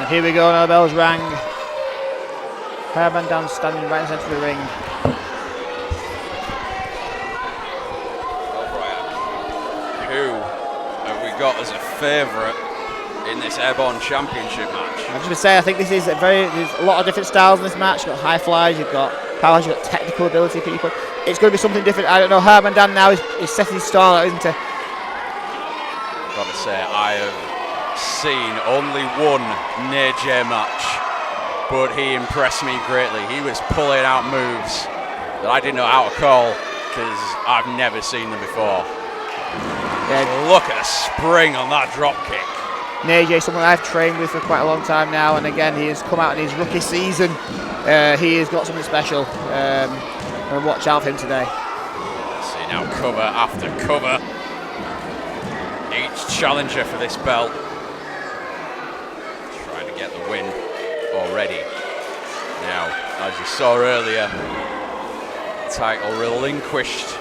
Here we go, now the bells rang. Hardman Dan standing right in the centre of the ring. Well, Brian, who have we got as a favourite in this Airborne Championship match? I'm just going to say, I think this is there's a lot of different styles in this match. You've got high flyers, you've got powers, you've got technical ability people. It's going to be something different. I don't know, Hardman Dan now is setting his stall out, isn't he? Got to say, I have seen only one Nadjei match, but he impressed me greatly. He was pulling out moves that I didn't know how to call because I've never seen them before. Yeah. Look at the spring on that drop kick. Nadjei, someone I've trained with for quite a long time now, and again he has come out in his rookie season. He has got something special, and watch out for him today. See now, cover after cover. Each challenger for this belt trying to get the win already. Now, as you saw earlier, title relinquished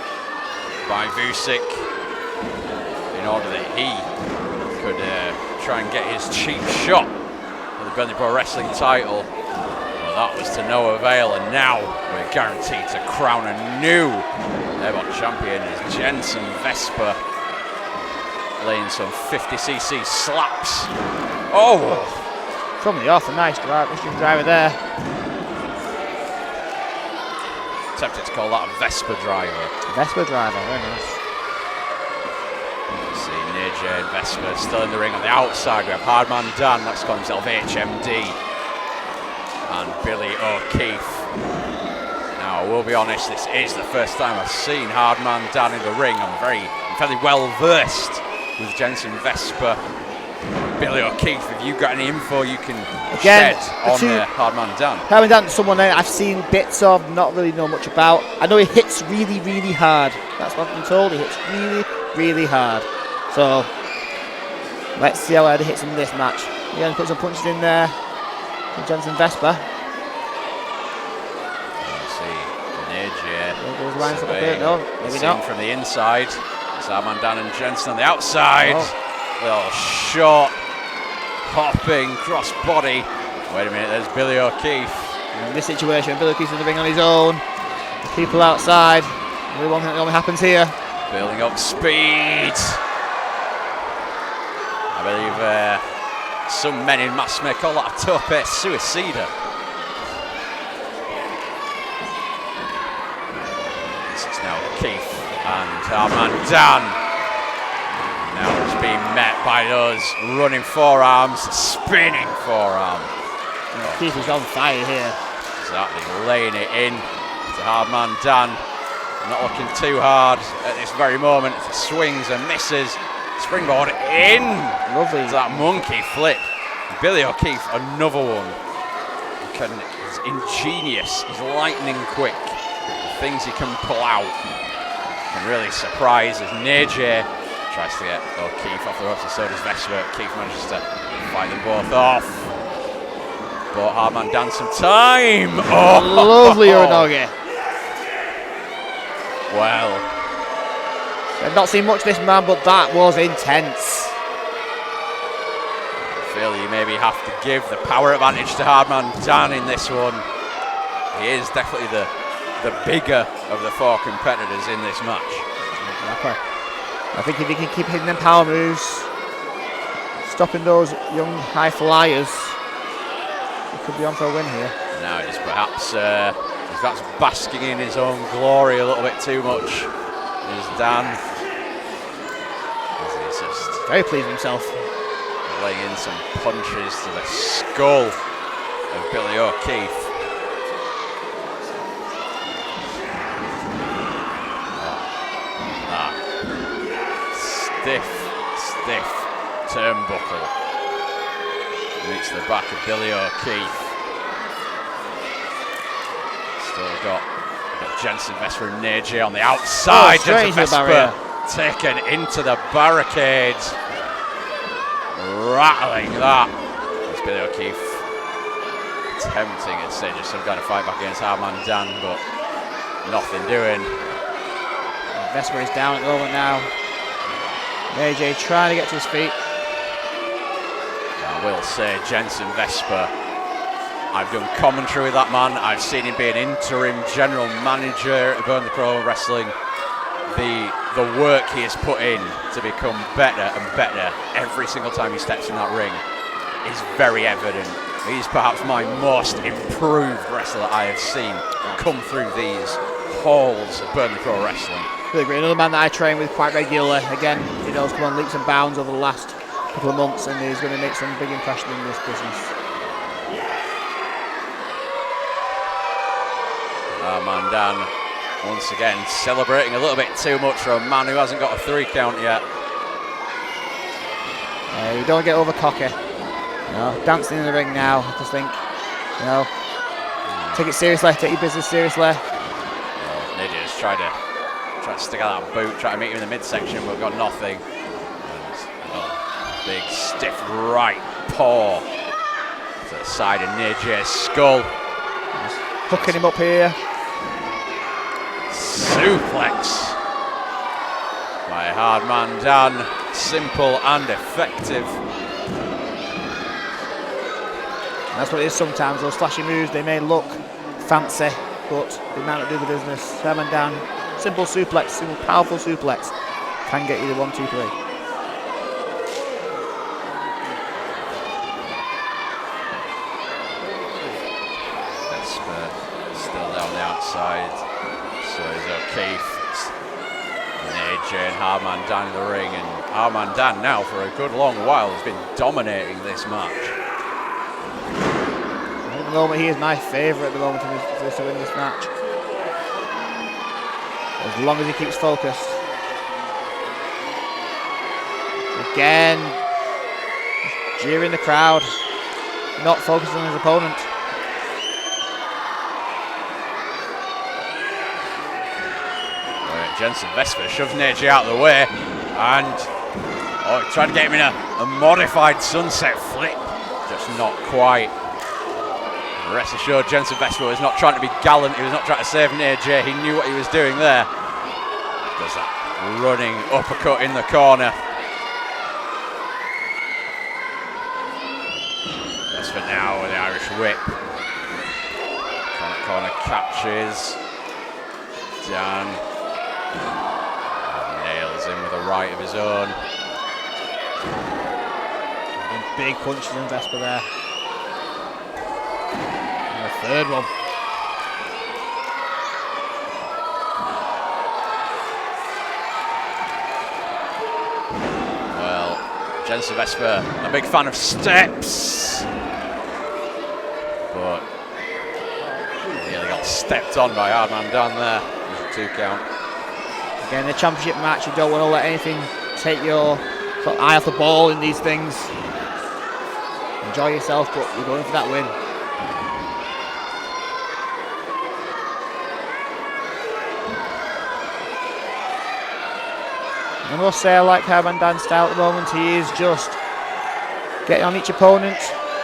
by Vucic in order that he could try and get his cheap shot at the Burnley Pro Wrestling title. Well, that was to no avail, and now we're guaranteed to crown a new Airborne Champion as Jenson Vesper laying some 50cc slaps. Oh! From the off, a nice driver there. Tempted to call that a Vesper driver. Vesper driver, very nice. See Nadjei and Vesper still in the ring on the outside. We have Hardman Dan, let's call himself HMD. And Billy O'Keefe. Now, I will be honest, this is the first time I've seen Hardman Dan in the ring. I'm fairly well versed with Jenson Vesper. Billy O'Keefe, if you've got any info you can shed on Hardman Dan. Hardman Dan is someone I've seen bits of, not really know much about. I know he hits really, really hard. That's what I've been told. He hits really, really hard. So let's see how hard he hits in this match. Again, put some punches in there from Jenson Vesper. You see Nadjei. No, maybe not. From the inside. It's Hardman Dan and Jenson on the outside. Little short, hopping cross body. Wait a minute, there's Billy O'Keefe. In this situation, Billy O'Keefe's in the ring on his own. People outside. Only one thing that only happens here. Building up speed. I believe some men in mass may call that a tope suicida. This is now O'Keefe and Hardman Dan. Now it's being met by those running forearms, spinning forearm. O'Keefe is on fire here. Exactly, laying it in to Hardman Dan. Not looking too hard at this very moment. Swings and misses. Springboard in. Lovely. It's that monkey flip. Billy O'Keefe, another one. He's ingenious. He's lightning quick. The things he can pull out can really surprise as Nadjei tries to get O'Keefe off the ropes, and so does Vesper. O'Keefe manages to fight them both off. But Hardman Dan some time. Oh, lovely Uranagi. Well, I've not seen much of this man, but that was intense. I feel you maybe have to give the power advantage to Hardman Dan in this one. He is definitely the bigger of the four competitors in this match. Exactly. I think if he can keep hitting them power moves, stopping those young high flyers, he could be on for a win here. Now he's perhaps basking in his own glory a little bit too much. There's Dan. He's just very pleased with himself. Laying in some punches to the skull of Billy O'Keefe. Stiff turnbuckle meets the back of Billy O'Keefe. Still got Jenson Vesper and Nadjei on the outside. Jenson Vesper taken into the barricades. Rattling that. It's Billy O'Keefe attempting at stage of some kind of fight back against Hardman Dan, but nothing doing. Vesper is down at the moment now. Nadjei trying to get to his feet. I will say, Jenson Vesper, I've done commentary with that man. I've seen him be an interim general manager at Burnley Pro Wrestling. The work he has put in to become better and better every single time he steps in that ring is very evident. He's perhaps my most improved wrestler I have seen come through these halls of Burnley Pro Wrestling. Really great. Another man that I train with quite regularly. Again, he knows come on leaps and bounds over the last couple of months, and he's going to make some big impression in this business. Hardman Dan once again celebrating a little bit too much for a man who hasn't got a 3 count yet. You don't get over cocky. Dancing in the ring now, I just think, take it seriously, take your business seriously. Nadjei just tried to stick out that boot, try to meet him in the midsection, but got nothing. And, big stiff right paw to the side of Nadjei's skull. Just hooking him up here. Suplex by Hardman Dan, simple and effective. And that's what it is sometimes, those flashy moves, they may look fancy, but they might not do the business. Hardman Dan, simple suplex, simple powerful suplex, can get you the 1, 2, 3. Vesper still down the outside. So is O'Keefe, Nadjei and Hardman Dan in the ring, and Hardman Dan now for a good long while has been dominating this match. At the moment he is my favourite at the moment to win this match. As long as he keeps focused. Again, jeering the crowd, not focused on his opponent. Jenson Vesper shoves Nadjei out of the way, and he tried to get him in a modified sunset flip, just not quite. Rest assured, Jenson Vesper was not trying to be gallant, he was not trying to save Nadjei, he knew what he was doing there. Does that running uppercut in the corner. Vesper now with the Irish whip. Corner catches. Dan. Nails him with a right of his own. And big punches from Vesper there. And the third one. Well, Jenson Vesper, a big fan of steps, but nearly got stepped on by Hardman Dan there. It was a 2 count. Again, in a championship match, you don't want to let anything take your sort of eye off the ball in these things. Enjoy yourself, but you're going for that win. I must say I like Hardman Dan's style at the moment. He is just getting on each opponent,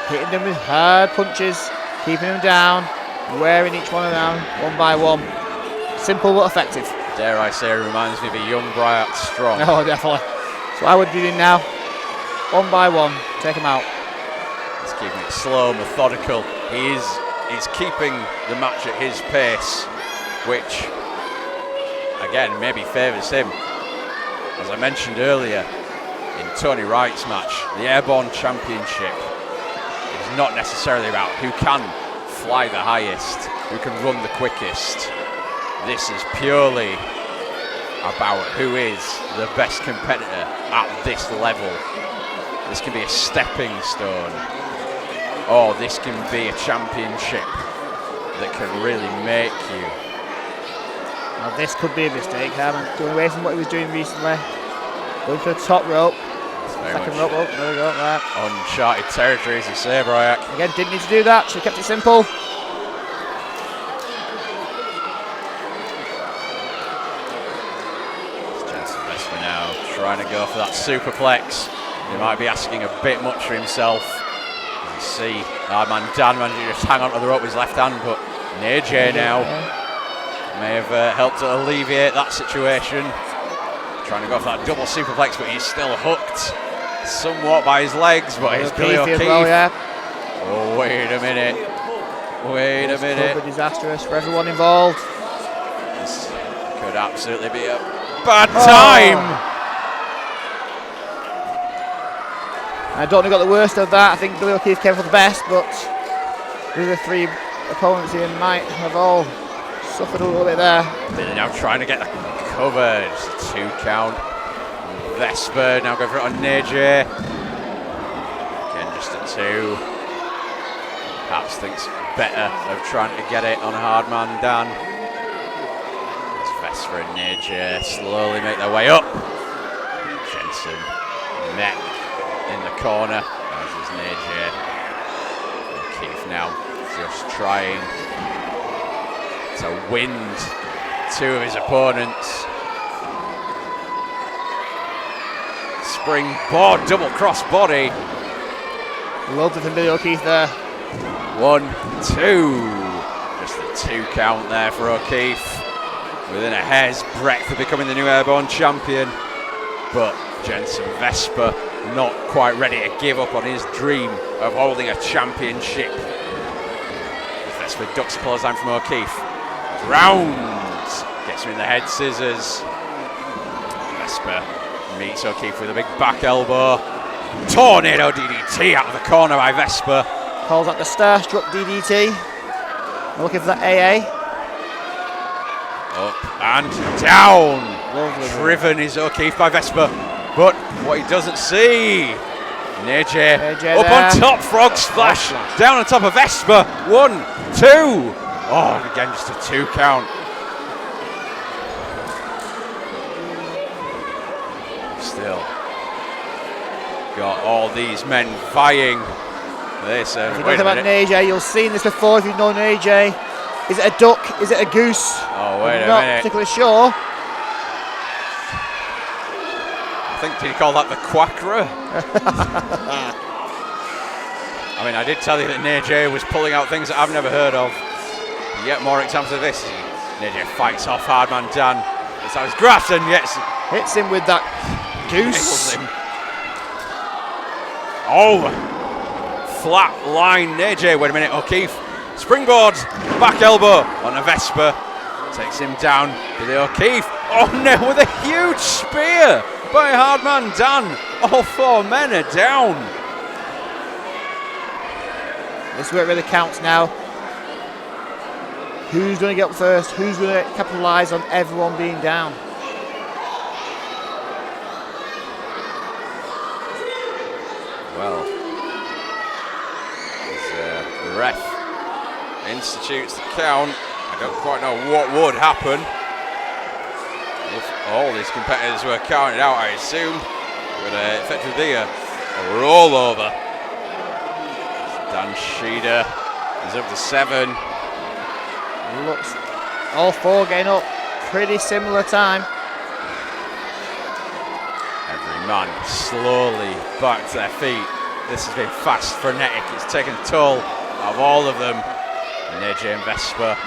hitting them with hard punches, keeping them down, wearing each one down one by one. Simple but effective. Dare I say, it reminds me of a young Bryant Strong. Oh, definitely. So I would do him now. One by one, take him out. He's keeping it slow, methodical. He's keeping the match at his pace, which, again, maybe favours him. As I mentioned earlier, in Tony Wright's match, the Airborne Championship is not necessarily about who can fly the highest, who can run the quickest. This is purely about who is the best competitor at this level. This can be a stepping stone, or this can be a championship that can really make you. Now this could be a mistake, Hardman, going away from what he was doing recently. Going for the top rope. Second rope, oh, there we go, right. Uncharted territory, as you say, Bryak. Again, didn't need to do that, should have kept it simple. Trying to go for that superplex. He might be asking a bit much for himself. You see Hardman Dan managing to just hang on to the rope with his left hand, but Nadjei now may have helped to alleviate that situation. Trying to go for that double superplex, but he's still hooked. somewhat by his legs, but it's Billy O'Keefe. Well, yeah. Oh, wait a minute. Wait a minute. Could be disastrous for everyone involved. This could absolutely be a bad time. I don't think got the worst of that. I think Billy O'Keefe came for the best, but the other three opponents here might have all suffered a little bit there. They're now trying to get the cover. Just a 2 count. Vesper now going for it on Nadjei. Again, just a 2. Perhaps thinks better of trying to get it on Hardman Dan. As Vesper and Nadjei slowly make their way up. Jenson neck in the corner, as is Nadjei. O'Keefe now just trying to wind 2 of his opponents. Springboard, double cross body. Loved it from Billy O'Keefe there. 1, 2. Just a 2 count there for O'Keefe. Within a hair's breadth of becoming the new Airborne Champion. But Jenson Vesper not quite ready to give up on his dream of holding a championship. Vesper ducks a clothesline from O'Keefe. Rounds. Gets him in the head scissors. Vesper meets O'Keefe with a big back elbow. Tornado DDT out of the corner by Vesper. Calls out the starstruck DDT. We're looking for that AA. Up and down. Lovely. Driven is O'Keefe by Vesper. But what he doesn't see, Nadjei up there. on top, frog splash, down on top of Vesper. 1, 2. Oh, and again just a 2 count. Still got all these men vying for this. If you think about Nadjei, you'll see this before if you've known Nadjei. Is it a duck? Is it a goose? Oh, wait a minute. Not particularly sure. I think, did you call that the quackra? I mean, I did tell you that Nadjei was pulling out things that I've never heard of. Yet more examples of this. Nadjei fights off Hardman Dan. It's out his grasp and yes. Hits him with that goose. Oh, flat line Nadjei. Wait a minute, O'Keefe. Springboard, back elbow on a Vesper. Takes him down to the O'Keefe. Oh no, with a huge spear by Hardman Dan. All 4 men are down. This is where it really counts now. Who's going to get up first? Who's going to capitalise on everyone being down? Well, as the ref institutes the count, I don't quite know what would happen if all these competitors were counted out, I assume. But effectively a rollover. Dan Sheeder is up to 7. Looks all 4 getting up pretty similar time. Every man slowly back to their feet. This has been fast, frenetic. It's taken a toll of all of them. Nadjei and Vesper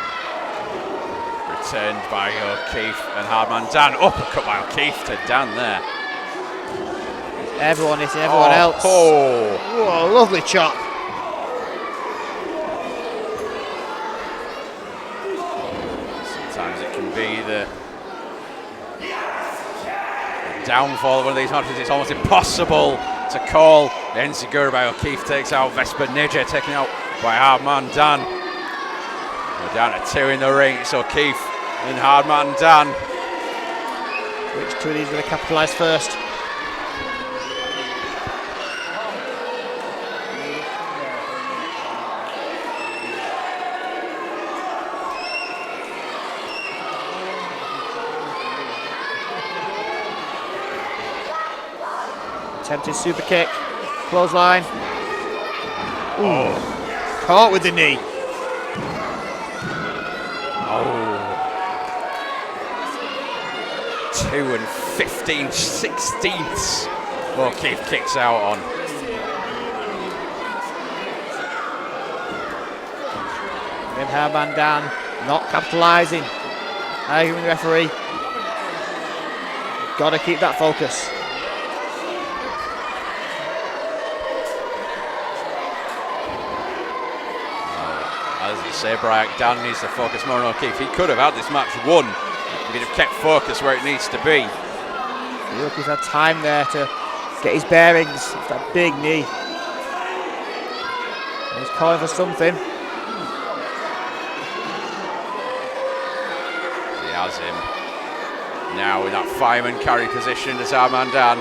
returned by O'Keefe and Hardman Dan. Uppercut by O'Keefe to Dan there. Everyone hitting everyone else. Oh, whoa, lovely chop. Sometimes it can be the downfall of one of these matches. It's almost impossible to call. The Enzigura by O'Keefe takes out Vesper. Nadjei taken out by Hardman Dan. We're down to 2 in the ring. It's O'Keefe and Hardman Dan. Which 2 of these are going to capitalise first? Attempted super kick, clothesline. Ooh, caught with the knee. Oh. 2 15/16. O'Keefe kicks out on. Again, Hardman Dan not capitalising. Arguing the referee. Got to keep that focus. say Brian Dan needs to focus more on O'Keefe. He could have had this match won if he'd have kept focus where it needs to be. Look, he's had time there to get his bearings. It's that big knee. And he's calling for something. He has him. Now in that fireman carry position as Hardman Dan.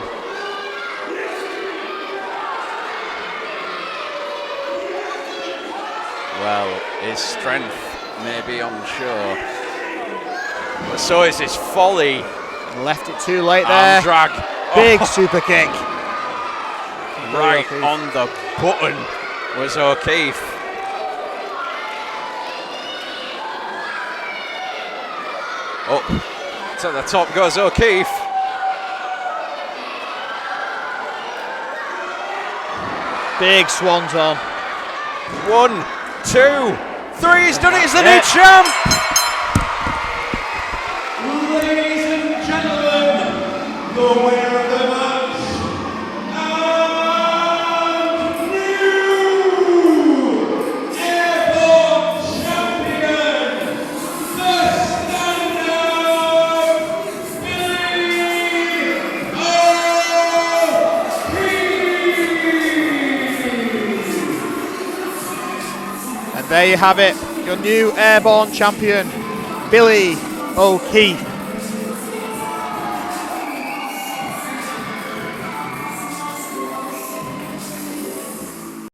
Well, his strength may be on show, but so is his folly. Left it too late there. Arm drag. Big super kick. Right on the button was O'Keefe. Up to the top goes O'Keefe. Big swanton. 1, 2, 3. He's done it. He's the new champ. Ladies and gentlemen, the winner of the match and new Airborne Champion, the stand-up Billy O'Keefe. And there you have it, your new Airborne Champion, Billy O'Keefe.